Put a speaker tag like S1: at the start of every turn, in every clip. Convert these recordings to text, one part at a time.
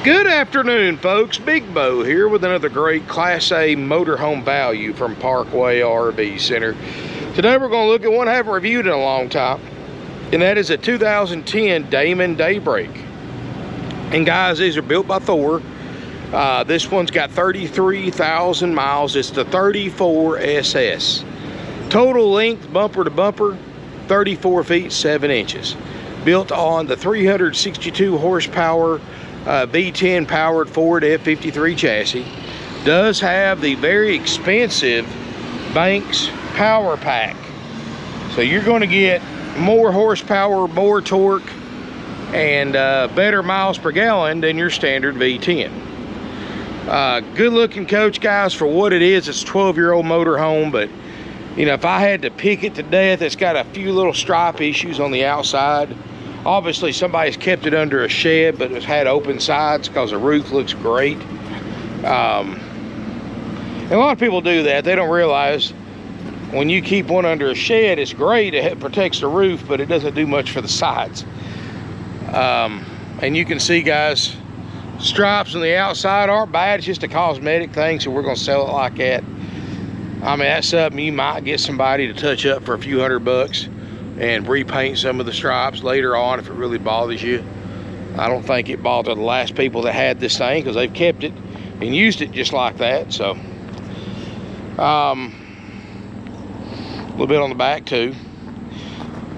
S1: Good afternoon, folks. Big Bo here with another great Class A motorhome value from Parkway RV Center. Today we're going to look at one I haven't reviewed in a long time, and that is a 2010 Damon Daybreak. And guys, these are built by Thor. This one's got 33,000 miles. It's the 34 SS. Total length, bumper to bumper, 34 feet 7 inches. Built on the 362 horsepower V10 powered Ford F53 chassis. Does have the very expensive Banks power pack. So you're going to get more horsepower, more torque, and better miles per gallon than your standard V10. Good looking coach, guys, for what it is. It's a 12-year-old motorhome, but you know, if I had to pick it to death, it's got a few little stripe issues on the outside. Obviously somebody's kept it under a shed, but it's had open sides because the roof looks great. And a lot of people do that. They don't realize when you keep one under a shed, it's great, it protects the roof, but it doesn't do much for the sides. And you can see, guys, stripes on the outside aren't bad. It's just a cosmetic thing, so we're going to sell it like that. I mean, that's something you might get somebody to touch up for a few $100 and repaint some of the stripes later on if it really bothers you. I don't think it bothered the last people that had this thing because they've kept it and used it just like that. So a little bit on the back too.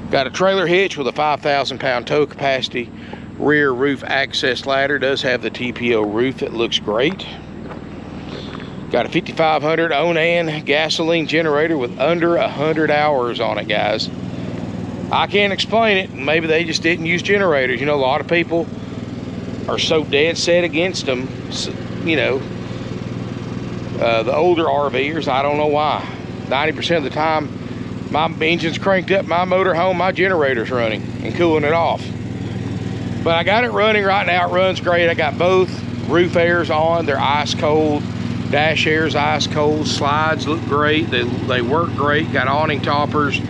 S1: Got a trailer hitch with a 5,000 pound tow capacity. Rear roof access ladder. Does have the TPO roof that looks great. Got a 5500 Onan gasoline generator with under 100 hours on it, guys. I can't explain it. Maybe they just didn't use generators. You know, a lot of people are so dead set against them. You know, the older RVers, I don't know why. 90% of the time, my engine's cranked up, my motorhome, my generator's running and cooling it off. But I got it running right now. It runs great. I got both roof airs on. They're ice cold. Dash air's ice cold. Slides look great. They work great. Got awning toppers.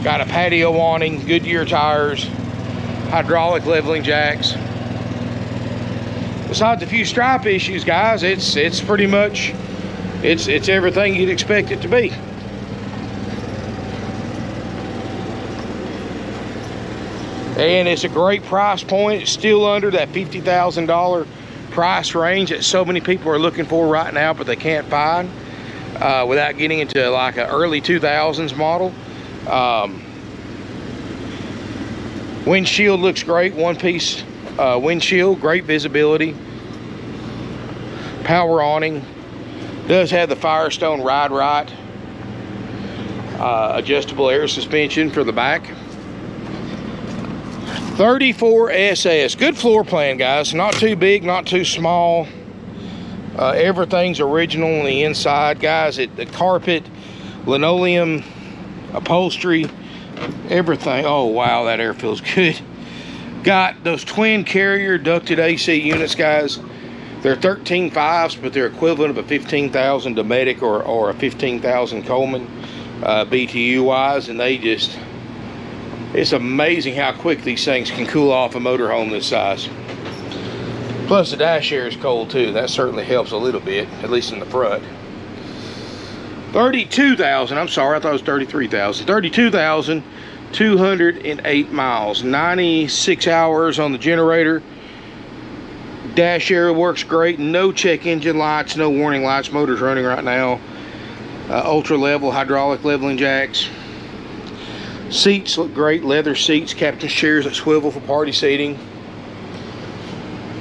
S1: Got a patio awning, Goodyear tires, hydraulic leveling jacks. Besides a few stripe issues, guys, it's pretty much it's everything you'd expect it to be. And it's a great price point. It's still under that $50,000 price range that so many people are looking for right now, but they can't find without getting into like an early 2000s model. Windshield looks great, one piece windshield, great visibility. Power awning. Does have the Firestone ride right. Adjustable air suspension for the back. 34 SS. Good floor plan, guys. Not too big, not too small. Everything's original on the inside, guys. The carpet, linoleum, upholstery, everything. Oh wow, that air feels good. Got those twin carrier ducted AC units, guys. They're 13.5s, but they're equivalent of a 15,000 Dometic or a 15,000 Coleman BTU wise, and it's amazing how quick these things can cool off a motorhome this size. Plus the dash air is cold too. That certainly helps a little bit, at least in the front. 32,000, I'm sorry, I thought it was 33,000. 32,208 miles, 96 hours on the generator. Dash air works great, no check engine lights, no warning lights. Motor's running right now. Ultra level hydraulic leveling jacks. Seats look great, leather seats, captain's chairs that swivel for party seating.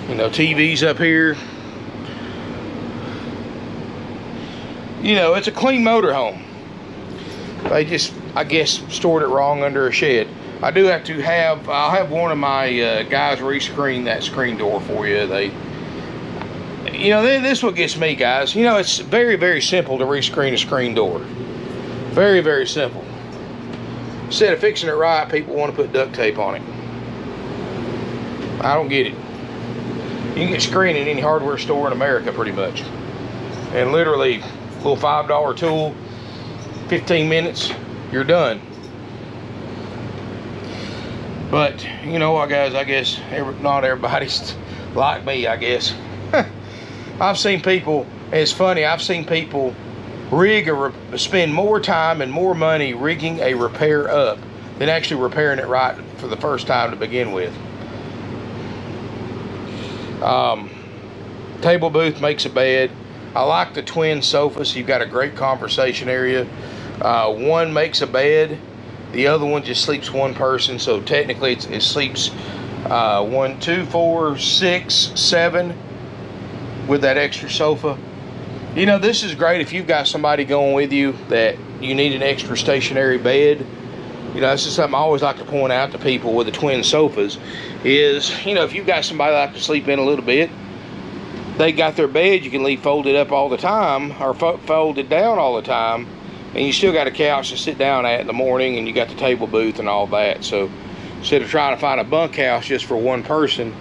S1: You know, TVs up here. You know, it's a clean motorhome. They just, I guess, stored it wrong under a shed. I do have to have, I'll have one of my guys rescreen that screen door for you. You know, this is what gets me, guys. You know, it's very, very simple to rescreen a screen door. Very, very simple. Instead of fixing it right, people want to put duct tape on it. I don't get it. You can get screening in any hardware store in America pretty much. And literally, a little $5 tool, 15 minutes, you're done. But you know what, guys, I guess not everybody's like me, I guess. I've seen people, it's funny, I've seen people spend more time and more money rigging a repair up than actually repairing it right for the first time to begin with. Table booth makes a bed. I like the twin sofas. You've got a great conversation area. One makes a bed, the other one just sleeps one person, so technically it sleeps 1, 2, 4, 6, 7 with that extra sofa. You know, this is great if you've got somebody going with you that you need an extra stationary bed. You know, this is something I always like to point out to people with the twin sofas is, you know, if you've got somebody that like to sleep in a little bit, they got their bed you can leave folded up all the time, or folded down all the time, and you still got a couch to sit down at in the morning, and you got the table booth and all that. So instead of trying to find a bunkhouse just for one person,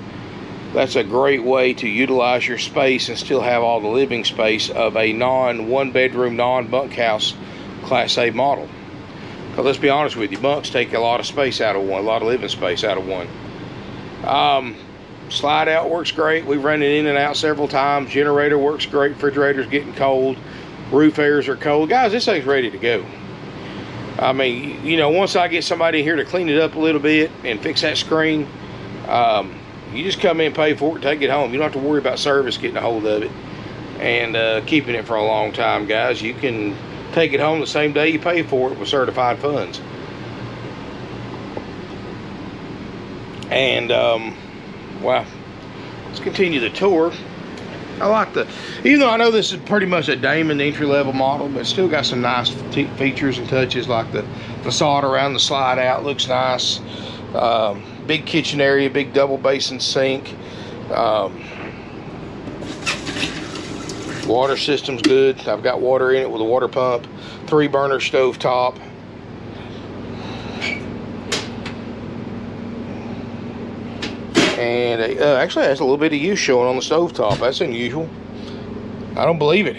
S1: that's a great way to utilize your space and still have all the living space of a one bedroom, non-bunkhouse Class A model. But let's be honest with you, bunks take a lot of space out of one, a lot of living space out of one. Slide out works great. We've run it in and out several times. Generator works great. Refrigerator's getting cold. Roof airs are cold. Guys, this thing's ready to go. I mean, you know, once I get somebody here to clean it up a little bit and fix that screen, you just come in, pay for it, take it home. You don't have to worry about service getting a hold of it and keeping it for a long time, guys. You can take it home the same day you pay for it with certified funds. And wow, let's continue the tour. I like even though I know this is pretty much a Damon entry-level model, but it's still got some nice features and touches, like the facade around the slide out looks nice. Big kitchen area, big double basin sink. Water system's good. I've got water in it with a water pump. 3-burner stove top. And actually has a little bit of use showing on the stove top. That's unusual. I don't believe it.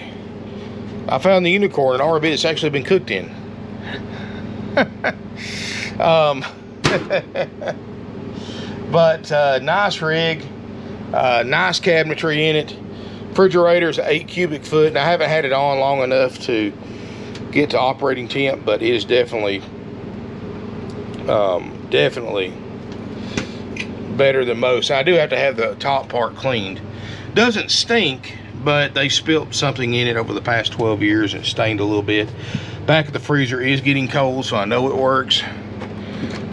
S1: I found the unicorn in RV that's actually been cooked in. But nice rig, nice cabinetry in it. Refrigerator's 8 cubic foot, and I haven't had it on long enough to get to operating temp, but it is definitely better than most. I do have to have the top part cleaned. Doesn't stink, but they spilt something in it over the past 12 years and stained a little bit. Back of the freezer is getting cold, so I know it works.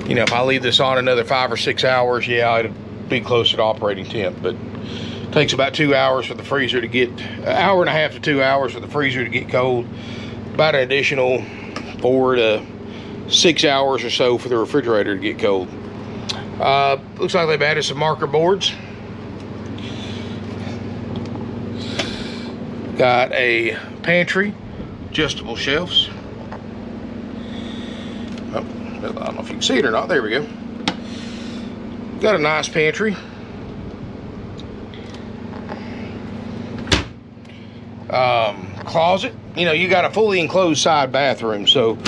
S1: You know, if I leave this on another 5 or 6 hours, yeah, it'll be closer to operating temp, but it takes about 2 hours for the freezer to get, an hour and a half to 2 hours for the freezer to get cold. About an additional 4 to 6 hours or so for the refrigerator to get cold. Looks like they've added some marker boards. Got a pantry, adjustable shelves. Oh, I don't know if you can see it or not. There we go. Got a nice pantry. Closet. You know, you got a fully enclosed side bathroom, so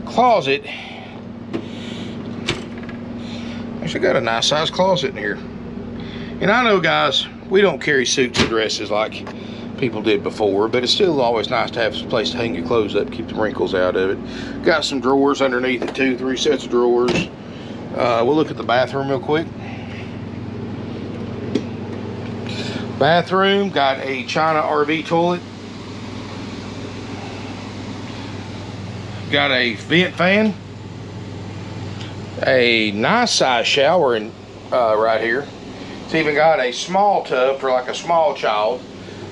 S1: closet. Actually got a nice size closet in here. And I know, guys, we don't carry suits and dresses like people did before, but it's still always nice to have a place to hang your clothes up, keep the wrinkles out of it. Got some drawers underneath it too, 3 sets of drawers. We'll look at the bathroom real quick. Bathroom, got a China RV toilet. Got a vent fan. A nice size shower in right here. It's even got a small tub for like a small child.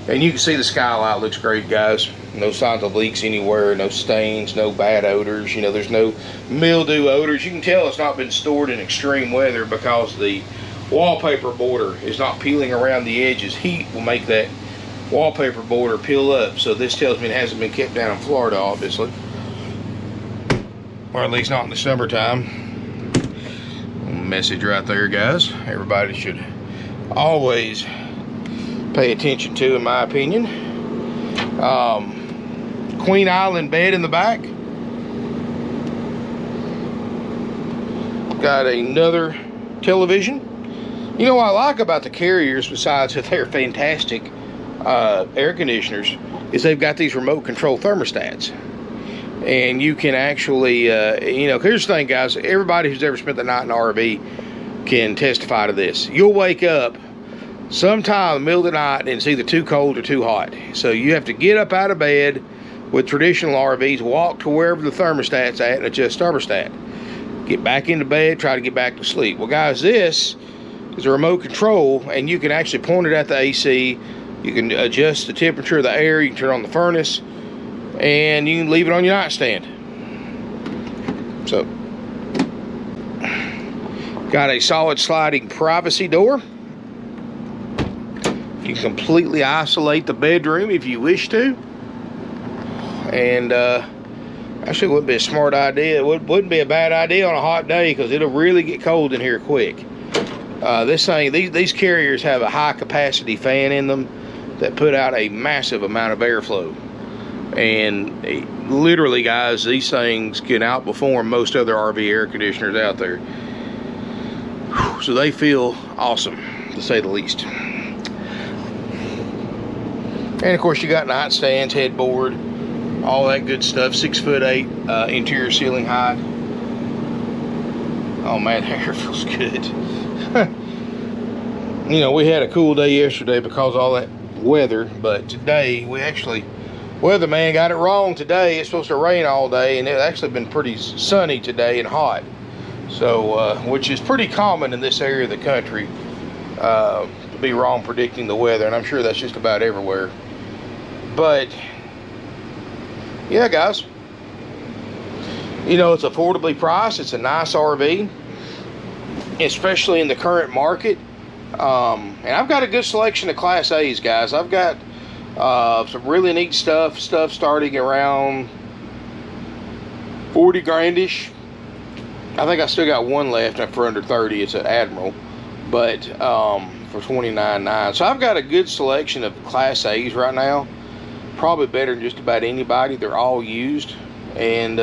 S1: And you can see the skylight looks great, guys. No signs of leaks anywhere, no stains, no bad odors. You know, there's no mildew odors. You can tell it's not been stored in extreme weather because the wallpaper border is not peeling around the edges. Heat will make that wallpaper border peel up. So this tells me it hasn't been kept down in Florida, obviously. Or at least not in the summertime. Message right there, guys. Everybody should always pay attention to, in my opinion. Queen Island bed in the back. Got another television. You know what I like about the Carriers, besides that they're fantastic air conditioners, is they've got these remote control thermostats. And you can actually, you know, here's the thing, guys. Everybody who's ever spent the night in an RV can testify to this. You'll wake up sometime in the middle of the night and it's either too cold or too hot. So you have to get up out of bed with traditional RVs, walk to wherever the thermostat's at and adjust thermostat. Get back into bed, try to get back to sleep. Well, guys, this is a remote control, and you can actually point it at the AC. You can adjust the temperature of the air. You can turn on the furnace, and you can leave it on your nightstand. So, got a solid sliding privacy door. You can completely isolate the bedroom if you wish to. And actually, it wouldn't be a smart idea. It wouldn't be a bad idea on a hot day, because it'll really get cold in here quick. This thing, these Carriers have a high capacity fan in them that put out a massive amount of airflow. And literally, guys, these things can outperform most other RV air conditioners out there. So they feel awesome, to say the least. And of course, you got nightstands, headboard, all that good stuff. 6'8" interior ceiling height. Oh man, the air feels good. You know, we had a cool day yesterday because of all that weather, but today we actually, weatherman got it wrong today. It's supposed to rain all day, and it's actually been pretty sunny today and hot. So, which is pretty common in this area of the country, to be wrong predicting the weather, and I'm sure that's just about everywhere. But yeah, guys, you know, it's affordably priced. It's a nice RV, especially in the current market. And I've got a good selection of Class A's, guys. I've got some really neat stuff starting around 40 grandish. I think I still got one left for under 30. It's an Admiral, but for $29,900. So I've got a good selection of Class A's right now. Probably better than just about anybody. They're all used, and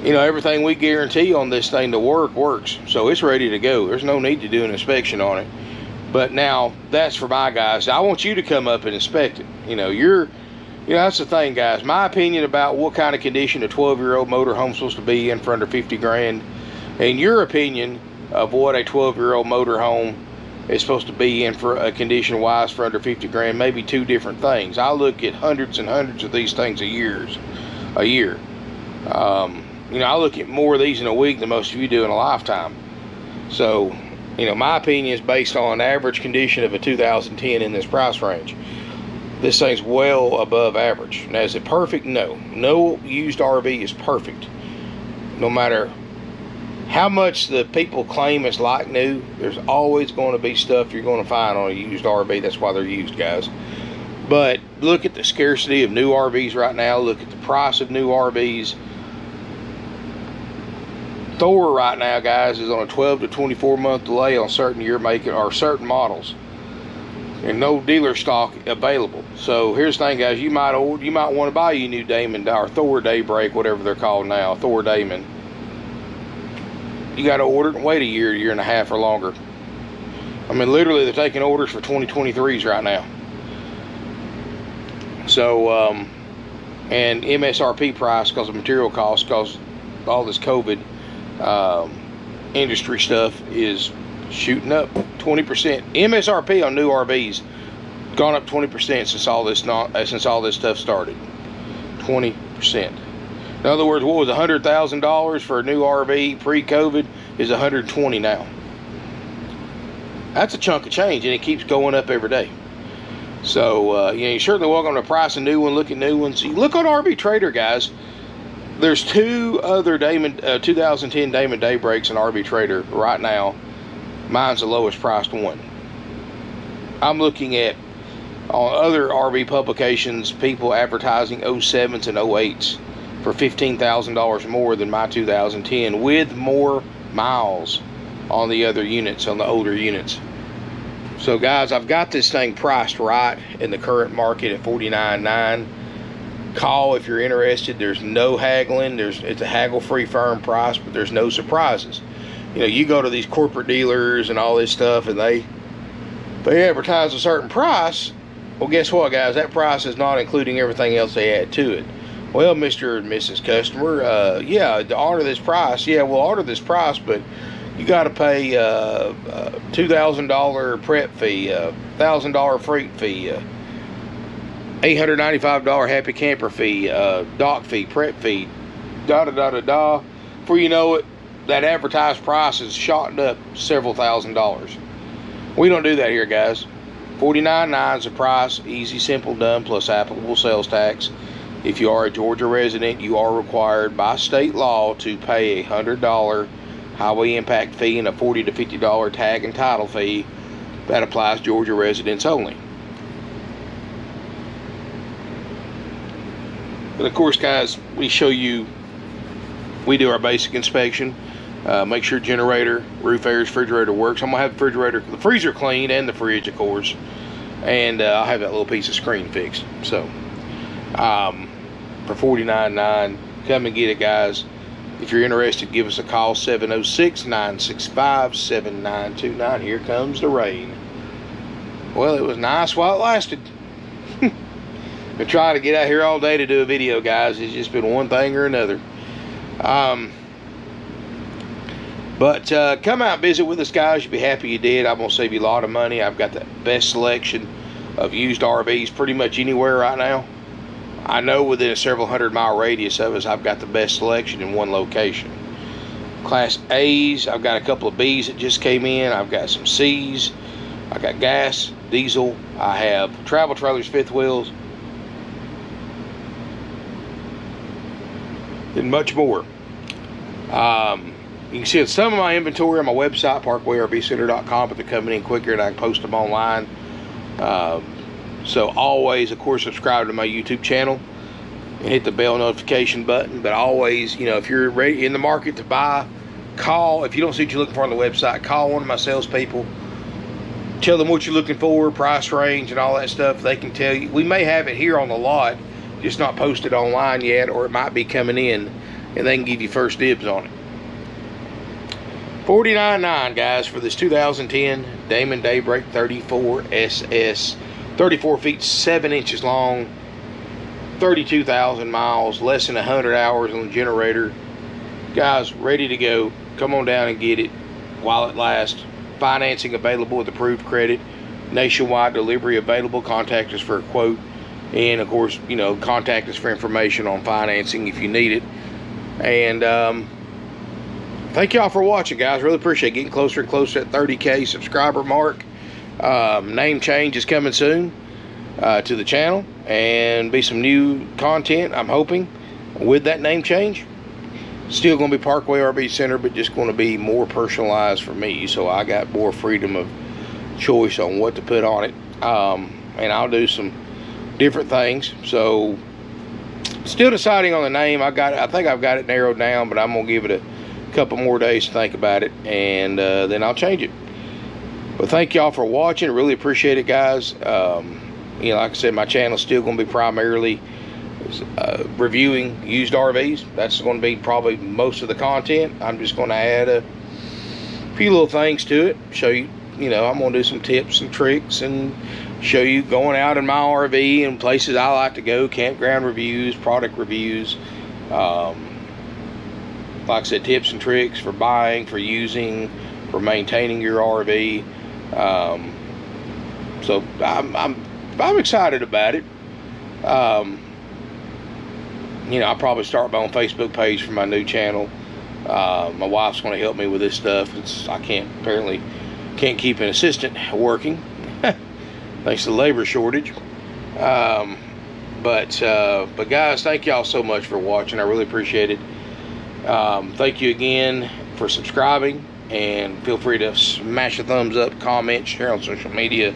S1: you know, everything we guarantee on this thing to work works. So it's ready to go. There's no need to do an inspection on it. But now, that's for my guys. I want you to come up and inspect it. You know, that's the thing, guys. My opinion about what kind of condition a 12-year-old motorhome's supposed to be in for under 50 grand, and your opinion of what a 12-year-old motorhome is supposed to be in for a condition-wise for under 50 grand, maybe two different things. I look at hundreds and hundreds of these things a year. You know, I look at more of these in a week than most of you do in a lifetime. So, you know, my opinion is based on average condition of a 2010 in this price range. This thing's well above average. Now, is it perfect? No. No used RV is perfect. No matter how much the people claim it's like new, there's always going to be stuff you're going to find on a used RV. That's why they're used, guys. But look at the scarcity of new RVs right now. Look at the price of new RVs. Thor right now, guys, is on a 12 to 24 month delay on certain year making or certain models, and no dealer stock available. So here's the thing, guys. You might want to buy you new Damon or Thor Daybreak, whatever they're called now, Thor Damon. You got to order it and wait a year and a half or longer. I mean, literally, they're taking orders for 2023s right now. So, and MSRP price because of material costs, because all this COVID industry stuff is shooting up 20%. MSRP on new RVs gone up 20% since all this stuff started. 20%. In other words, what was $100,000 for a new RV pre-COVID is $120,000 now. That's a chunk of change, and it keeps going up every day. So you know, you're certainly welcome to price a new one. Look at new ones. You look on RV Trader, guys. There's two other 2010 Damon Daybreaks in RV Trader right now. Mine's the lowest priced one. I'm looking at on other RV publications, people advertising 07s and 08s for $15,000 more than my 2010, with more miles on the other units, on the older units. So guys, I've got this thing priced right in the current market at $49,900. Call if you're interested. There's no haggling. It's a haggle-free firm price, but there's no surprises. you know, you go to these corporate dealers and all this stuff, and they advertise a certain price. Well, guess what, guys? That price is not including everything else they add to it. Well, Mr. and Mrs. Customer, yeah, to honor this price, yeah, we'll honor this price, but you got to pay $2,000 prep fee, $1,000 freight fee, $895 happy camper fee, dock fee, prep fee, da-da-da-da-da. Before you know it, that advertised price is shot up several $1,000s. We don't do that here, guys. $49.9 is the price, easy, simple, done, plus applicable sales tax. If you are a Georgia resident, you are required by state law to pay a $100 highway impact fee and a $40 to $50 tag and title fee. That applies Georgia residents only. But of course, guys, we show you, we do our basic inspection. Make sure generator, roof air, refrigerator works. I'm gonna have the refrigerator, the freezer cleaned, and the fridge, of course. And I'll have that little piece of screen fixed. So, for $49.9, come and get it, guys. If you're interested, give us a call, 706-965-7929. Here comes the rain. Well, it was nice while it lasted. Been trying to get out here all day to do a video, guys. It's just been one thing or another. But come out and visit with us, guys. You'll be happy you did. I'm going to save you a lot of money. I've got the best selection of used RVs pretty much anywhere right now. I know within a several 100-mile radius of us, I've got the best selection in one location. Class A's, I've got a couple of B's that just came in. I've got some C's. I got gas, diesel. I have travel trailers, fifth wheels, and much more. You can see some of my inventory on my website, parkwayrvcenter.com, but they're coming in quicker and I can post them online. So always, of course, subscribe to my YouTube channel and hit the bell notification button. But always, you know, if you're ready in the market to buy, call. If you don't see what you're looking for on the website, call one of my salespeople. Tell them what you're looking for, price range, and all that stuff. They can tell you. We may have it here on the lot, just not posted online yet, or it might be coming in, and they can give you first dibs on it. $49.9, guys, for this 2010 Damon Daybreak 34 SS. 34 feet 7 inches long, 32,000 miles, less than 100 hours on the generator. Guys, ready to go. Come on down and get it while it lasts. Financing available with approved credit. Nationwide delivery available. Contact us for a quote. And of course, you know, contact us for information on financing if you need it. And thank y'all for watching, guys. Really appreciate it. Getting closer and closer to that 30K subscriber mark. Name change is coming soon to the channel, and be some new content, I'm hoping, with that name change. Still going to be Parkway RV Center, but just going to be more personalized for me, so I got more freedom of choice on what to put on it. And I'll do some different things. So still deciding on the name. I think I've got it narrowed down, but I'm going to give it a couple more days to think about it, and then I'll change it. But thank y'all for watching. Really appreciate it, guys. You know, like I said, my channel's still going to be primarily reviewing used RVs. That's going to be probably most of the content. I'm just going to add a few little things to it. Show you, you know, I'm going to do some tips and tricks and show you going out in my RV and places I like to go, campground reviews, product reviews. Like I said, tips and tricks for buying, for using, for maintaining your RV. So I'm excited about it. You know, I'll probably start my own Facebook page for my new channel. My wife's going to help me with this stuff. I apparently can't keep an assistant working thanks to the labor shortage. But guys, thank y'all so much for watching. I really appreciate it. Thank you again for subscribing, and feel free to smash a thumbs up, comment, share on social media,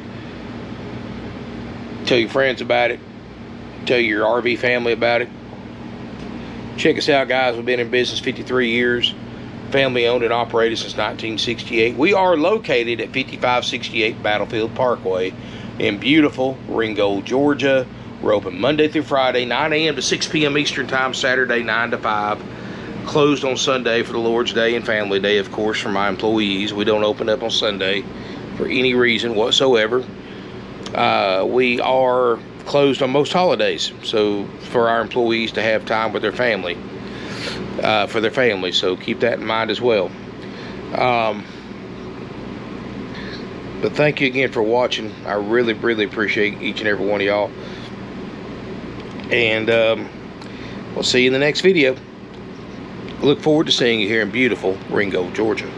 S1: tell your friends about it, tell your RV family about it. Check us out, guys. We've been in business 53 years, family owned and operated since 1968. We are located at 5568 Battlefield Parkway in beautiful Ringgold, Georgia. We're open Monday through Friday, 9 a.m. to 6 p.m. Eastern Time, Saturday 9 to 5. closed on Sunday for the Lord's Day and Family Day, of course, for my employees. We don't open up on Sunday for any reason whatsoever. We are closed on most holidays, so for our employees to have time with their family, for their family, so keep that in mind as well. But thank you again for watching. I really, really appreciate each and every one of y'all. And we'll see you in the next video. Look forward to seeing you here in beautiful Ringo, Georgia.